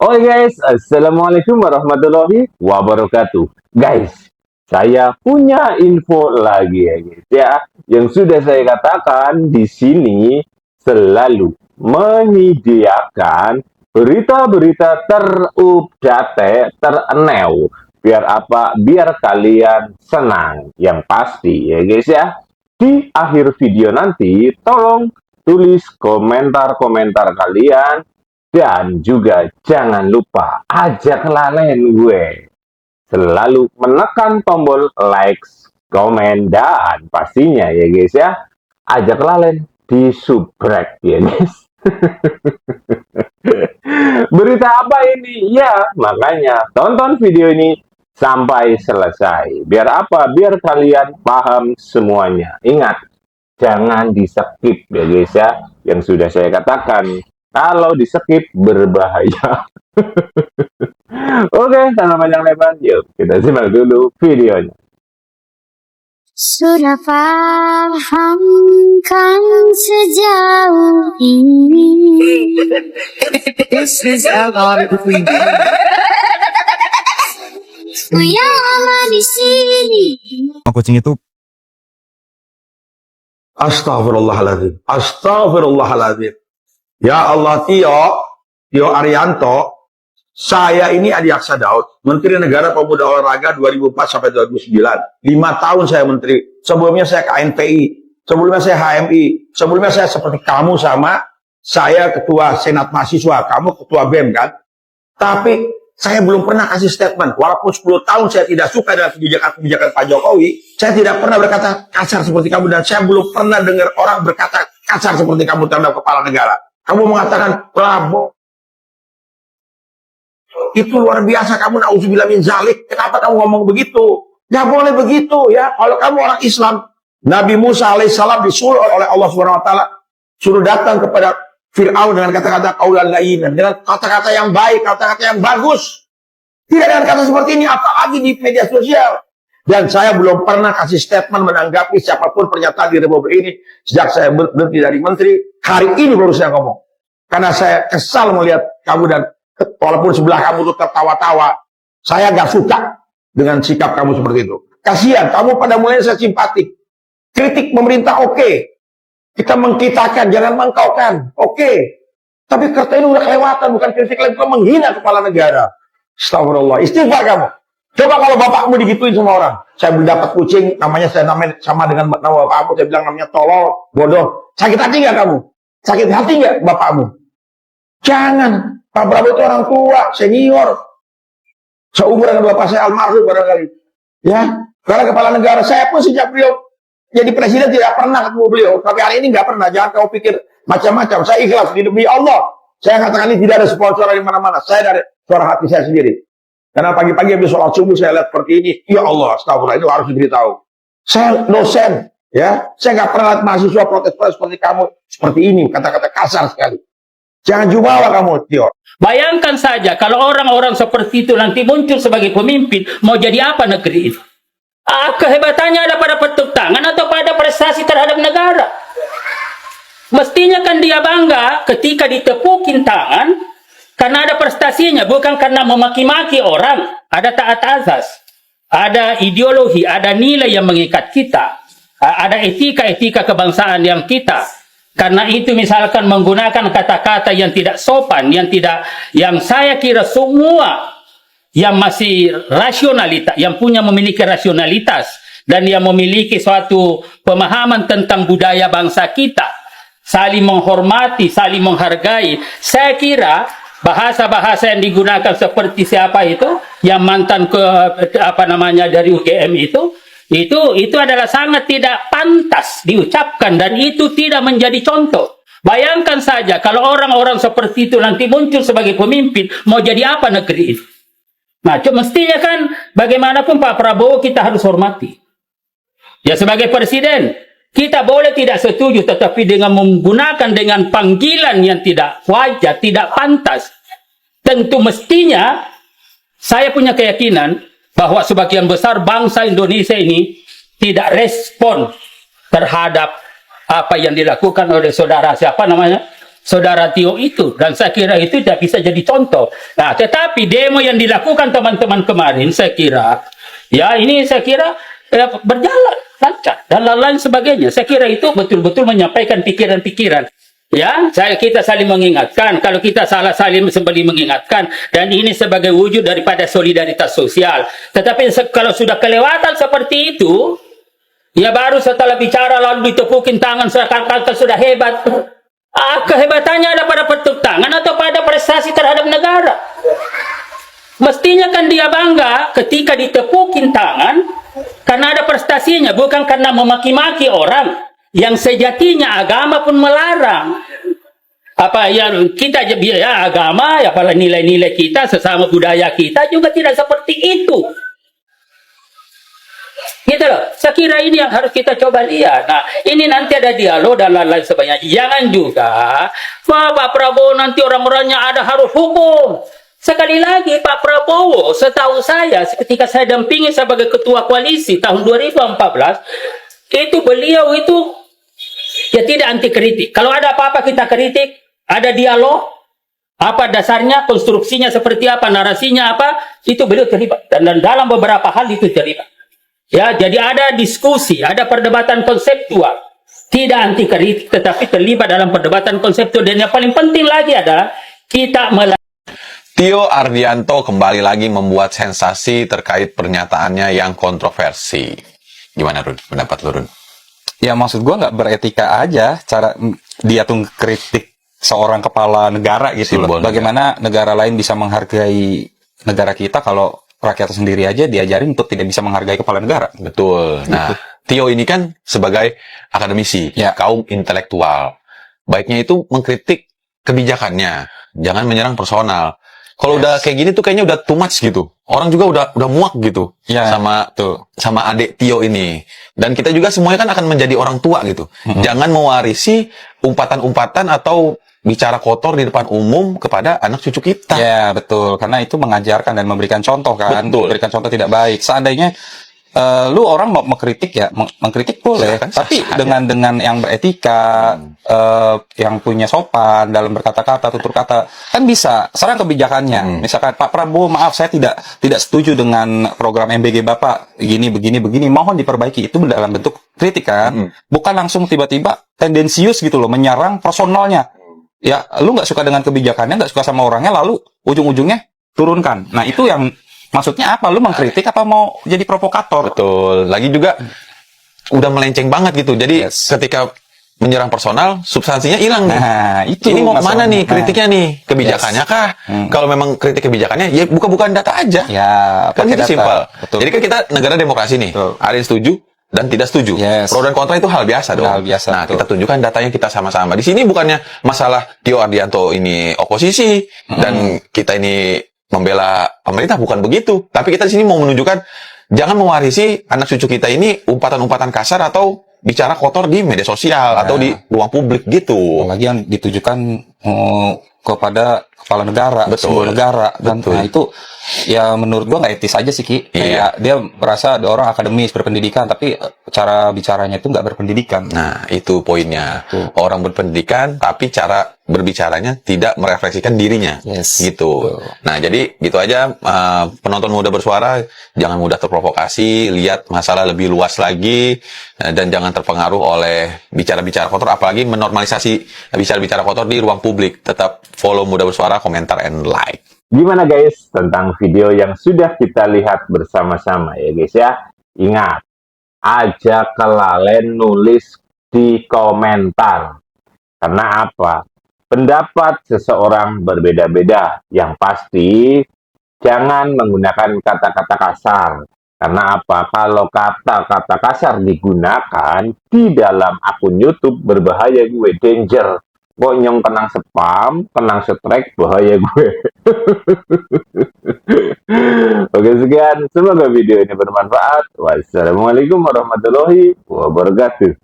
Oke guys, Assalamualaikum warahmatullahi wabarakatuh. Guys, saya punya info lagi ya guys ya. Yang sudah saya katakan di sini selalu menyediakan berita-berita terupdate, tereneu. Biar apa? Biar kalian senang. Yang pasti ya guys ya. Di akhir video nanti, tolong tulis komentar-komentar kalian dan juga jangan lupa ajak lalen gue. Selalu menekan tombol likes, komen, dan pastinya ya guys ya, ajak lalen di subrek ya guys. Berita apa ini? Ya, makanya tonton video ini sampai selesai. Biar apa? Biar kalian paham semuanya. Ingat, jangan di-skip ya guys ya. Yang sudah saya katakan, kalau di-skip berbahaya. Oke, tanpa panjang lebar, yuk kita simak dulu videonya. Sudah pahamkan sejauh ini. This is our queen. Ku yang lama di sini. Kucing itu Astagfirullahaladzim. Astagfirullahaladzim. Ya Allah, Tio Arianto, saya ini Adiaksa Daud, Menteri Negara Pemuda Olahraga 2004 sampai 2009. 5 tahun saya menteri. Sebelumnya saya KNPI, sebelumnya saya HMI, sebelumnya saya seperti kamu sama, saya ketua Senat Mahasiswa, kamu ketua BEM kan? Tapi saya belum pernah kasih statement. Walaupun 10 tahun saya tidak suka dengan kebijakan-kebijakan Pak Jokowi, saya tidak pernah berkata kasar seperti kamu, dan saya belum pernah dengar orang berkata kasar seperti kamu terhadap kepala negara. Kamu mengatakan Prabowo itu luar biasa, kamu na'udzubillah min zalik. Kenapa kamu ngomong begitu? Gak boleh begitu ya. Kalau kamu orang Islam, Nabi Musa alaihissalam disuruh oleh Allah Subhanahu wa taala suruh datang kepada Fir'aun dengan kata-kata qaulan layyinan, dengan kata-kata yang baik, kata-kata yang bagus. Tidak dengan kata seperti ini, apalagi di media sosial. Dan saya belum pernah kasih statement menanggapi siapapun pernyataan di Republik ini sejak saya berhenti dari menteri. Hari ini baru saya ngomong. Karena saya kesal melihat kamu, dan walaupun sebelah kamu itu tertawa-tawa, saya gak suka dengan sikap kamu seperti itu. Kasihan, kamu pada mulanya saya simpatik. Kritik pemerintah oke. Kita mengkitakan, jangan mengkaukan. Oke. Tapi kerta ini udah kelewatan, bukan kritik lagi, bukan menghina kepala negara. Astagfirullah. Istighfar kamu. Coba kalau bapakmu digituin sama orang. Saya dapat kucing, namanya sama dengan nama bapakmu, saya bilang namanya tolol, bodoh. Sakit hati gak kamu? Sakit hati gak bapakmu? Jangan. Pak Prabowo itu orang tua, senior. Seumuran dengan bapak saya almarhum barangkali. Ya, karena kepala negara saya pun sejak beliau jadi presiden tidak pernah ketemu beliau. Tapi hari ini nggak pernah. Jangan kau pikir macam-macam. Saya ikhlas demi Allah. Saya katakan ini tidak ada sponsor dari mana-mana. Saya dari suara hati saya sendiri. Karena pagi-pagi habis sholat subuh saya lihat seperti ini. Ya Allah, astagfirullah, itu harus diberitahu. Saya dosen, ya. Saya nggak pernah lihat mahasiswa protes-protes seperti kamu seperti ini. Kata-kata kasar sekali. Jangan jumawa kamu, Tio. Bayangkan saja kalau orang-orang seperti itu nanti muncul sebagai pemimpin, mau jadi apa negeri ini? Kehebatannya ada pada tepuk tangan atau pada prestasi terhadap negara? Mestinya kan dia bangga ketika ditepukin tangan karena ada prestasinya, bukan karena memaki-maki orang. Ada taat azas, ada ideologi, ada nilai yang mengikat kita, ada etika-etika kebangsaan yang kita. Karena itu misalkan menggunakan kata-kata yang tidak sopan, yang saya kira semua yang masih rasionalitas, yang memiliki rasionalitas dan yang memiliki suatu pemahaman tentang budaya bangsa kita, saling menghormati, saling menghargai. Saya kira bahasa-bahasa yang digunakan seperti siapa itu, yang mantan dari UGM itu adalah sangat tidak pantas diucapkan, dan itu tidak menjadi contoh. Bayangkan saja kalau orang-orang seperti itu nanti muncul sebagai pemimpin, mau jadi apa negeri ini? Nah, mestinya kan bagaimanapun Pak Prabowo kita harus hormati. Ya, sebagai presiden, kita boleh tidak setuju, tetapi dengan menggunakan dengan panggilan yang tidak wajar, tidak pantas. Tentu mestinya saya punya keyakinan bahwa sebagian besar bangsa Indonesia ini tidak respon terhadap apa yang dilakukan oleh saudara siapa namanya saudara Tio itu, dan saya kira itu tidak bisa jadi contoh. Nah, tetapi demo yang dilakukan teman-teman kemarin, saya kira, ya ini saya kira berjalan lancar dan lain-lain sebagainya. Saya kira itu betul-betul menyampaikan pikiran-pikiran. Ya, kita saling mengingatkan. Kalau kita salah, saling kembali mengingatkan. Dan ini sebagai wujud daripada solidaritas sosial. Tetapi kalau sudah kelewatan seperti itu, ya baru setelah bicara lalu ditepukin tangan seakan-akan sudah hebat. Kehebatannya ada pada tepuk tangan atau pada prestasi terhadap negara? Mestinya kan dia bangga ketika ditepukin tangan karena ada prestasinya, bukan karena memaki-maki orang. Yang sejatinya agama pun melarang. Apa yang kita ya agama, ya pada nilai-nilai kita sesama budaya kita juga tidak seperti itu. Gitu loh. Saya kira ini yang harus kita coba lihat. Nah, ini nanti ada dialog dan lain-lain sebagainya. Jangan juga Pak Prabowo nanti orang-orangnya ada harus hukum. Sekali lagi Pak Prabowo, setahu saya ketika saya dampingi sebagai ketua koalisi tahun 2014, itu beliau itu ya tidak anti kritik. Kalau ada apa-apa kita kritik, ada dialog, apa dasarnya, konstruksinya seperti apa, narasinya apa, itu beliau terlibat. Dan dalam beberapa hal itu terlibat. Ya, jadi ada diskusi, ada perdebatan konseptual. Tidak anti kritik, tetapi terlibat dalam perdebatan konseptual. Dan yang paling penting lagi adalah kita Tio Ardianto kembali lagi membuat sensasi terkait pernyataannya yang kontroversi. Gimana, Run? Pendapat lu, Run? Ya maksud gue nggak beretika aja cara dia tuh kritik seorang kepala negara gitu loh. Bagaimana negara lain bisa menghargai negara kita kalau rakyat sendiri aja diajarin untuk tidak bisa menghargai kepala negara. Betul. Nah, Tio ini kan sebagai akademisi, kaum intelektual. Baiknya itu mengkritik kebijakannya, jangan menyerang personal. Kalau udah kayak gini tuh kayaknya udah too much gitu. Orang juga udah muak gitu sama adik Tio ini. Dan kita juga semuanya kan akan menjadi orang tua gitu. Jangan mewarisi umpatan-umpatan atau bicara kotor di depan umum kepada anak cucu kita. Ya, betul. Karena itu mengajarkan dan memberikan contoh kan. Betul. Memberikan contoh tidak baik. Seandainya lu orang mau mengkritik ya, mengkritik boleh, Silahkan, tapi sah-sah dengan yang beretika, yang punya sopan dalam berkata-kata, tutur kata, kan bisa serang kebijakannya. Misalkan Pak Prabowo, maaf saya tidak setuju dengan program MBG Bapak begini, mohon diperbaiki. Itu dalam bentuk kritik kan, bukan langsung tiba-tiba tendensius gitu loh, menyerang personalnya. Ya, lu nggak suka dengan kebijakannya, nggak suka sama orangnya, lalu ujung-ujungnya turunkan. Nah, itu yang maksudnya apa? Lu mengkritik apa mau jadi provokator? Betul. Lagi juga udah melenceng banget gitu. Jadi ketika menyerang personal, substansinya hilang nih. Nah, itu ini mau kemana nih masalahnya. kritiknya nih? Kebijakannya kah? Kalau memang kritik kebijakannya, ya buka-bukaan data aja. Ya, Kan pakai gitu data. simpel. Betul. Jadi kan kita negara demokrasi nih. Betul. Ada yang setuju dan tidak setuju. Yes. Pro dan kontra itu hal biasa dong. Hal biasa, Nah, betul. kita tunjukkan datanya kita sama-sama. Di sini bukannya masalah Tio Ardianto ini oposisi dan kita ini membela pemerintah, bukan begitu. Tapi kita di sini mau menunjukkan jangan mewarisi anak cucu kita ini umpatan-umpatan kasar atau bicara kotor di media sosial atau di ruang publik gitu. Apalagi yang ditujukan kepada kepala negara, simbol negara. Dan Betul. nah itu ya menurut gua nggak etis aja sih Ki. Kayak dia merasa ada orang akademis berpendidikan tapi cara bicaranya itu nggak berpendidikan. Nah, itu poinnya. Orang berpendidikan tapi cara berbicaranya tidak merefleksikan dirinya. Yes. Gitu. Nah, jadi gitu aja, penonton muda bersuara, jangan mudah terprovokasi, lihat masalah lebih luas lagi, dan jangan terpengaruh oleh bicara-bicara kotor, apalagi menormalisasi bicara-bicara kotor di ruang publik. Tetap follow Muda Bersuara, komentar, and like. Gimana guys tentang video yang sudah kita lihat bersama-sama ya guys ya? Ingat, aja kelalen nulis di komentar. Karena apa? Pendapat seseorang berbeda-beda. Yang pasti, jangan menggunakan kata-kata kasar. Karena apa? Kalau kata-kata kasar digunakan di dalam akun YouTube, berbahaya gue, danger. Kok nyong kenang spam, kenang strike, bahaya gue. Oke, sekian. Semoga video ini bermanfaat. Wassalamualaikum warahmatullahi wabarakatuh.